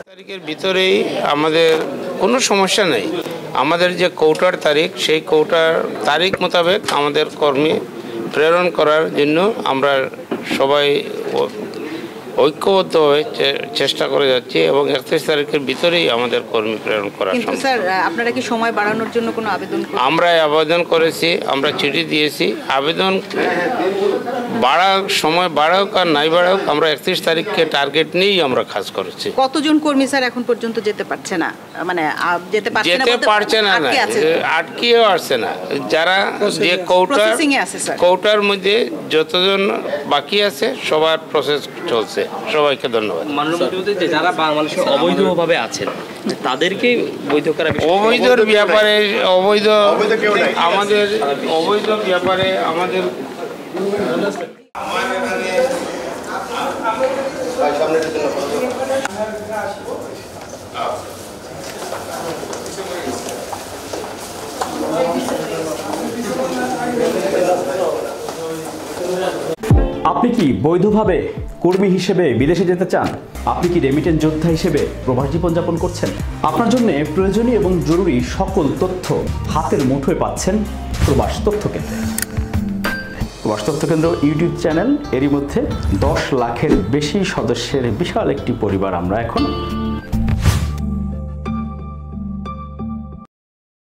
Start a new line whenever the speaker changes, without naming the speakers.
তারিখের ভিতরেই আমাদের কোনো সমস্যা নেই। আমাদের যে কোটার তারিখ, সেই কোটার তারিখ মোতাবেক আমাদের কর্মী প্রেরণ করার জন্য আমরা সবাই ঐক্যবদ্ধ হয়ে চেষ্টা করে যাচ্ছি এবং 31 তারিখের ভিতরেই আমাদের কর্মী প্রেরণ করা সম্ভব।
কিন্তু স্যার, আপনারা কি সময় বাড়ানোর জন্য কোনো আবেদন করেছেন?
আমরা আবেদন করেছি, আমরা চিঠি দিয়েছি। আবেদন সময় বাড়াওক আর নাই বাড়াওক, আমরা 31 তারিখকে টার্গেট নিয়েই আমরা কাজ করেছি।
কতজন কর্মী স্যার এখন পর্যন্ত যেতে পারছে না? মানে যেতে পারছে না,
আটকেও আসছে না। যারা যে কোটার মধ্যে যতজন বাকি আছে সবার প্রসেস চলছে। সবাইকে ধন্যবাদ।
যারা বাংলাদেশে অবৈধভাবে আছেন তাদেরকে বৈধ করা,
অবৈধর ব্যাপারে আমাদের
আপনি কি বৈধভাবে কর্মী হিসেবে বিদেশে যেতে চান? আপনি কি রেমিটেন্স যোদ্ধা হিসেবে প্রবাস জীবনযাপন করছেন? আপনার জন্য প্রয়োজনীয় এবং জরুরি সকল তথ্য হাতের মুঠোয় পাচ্ছেন প্রবাস তথ্য কেন্দ্রে। প্রবাস তথ্য কেন্দ্র ইউটিউব চ্যানেল, এরই মধ্যে 10 লাখের বেশি সদস্যের বিশাল একটি পরিবার আমরা এখন।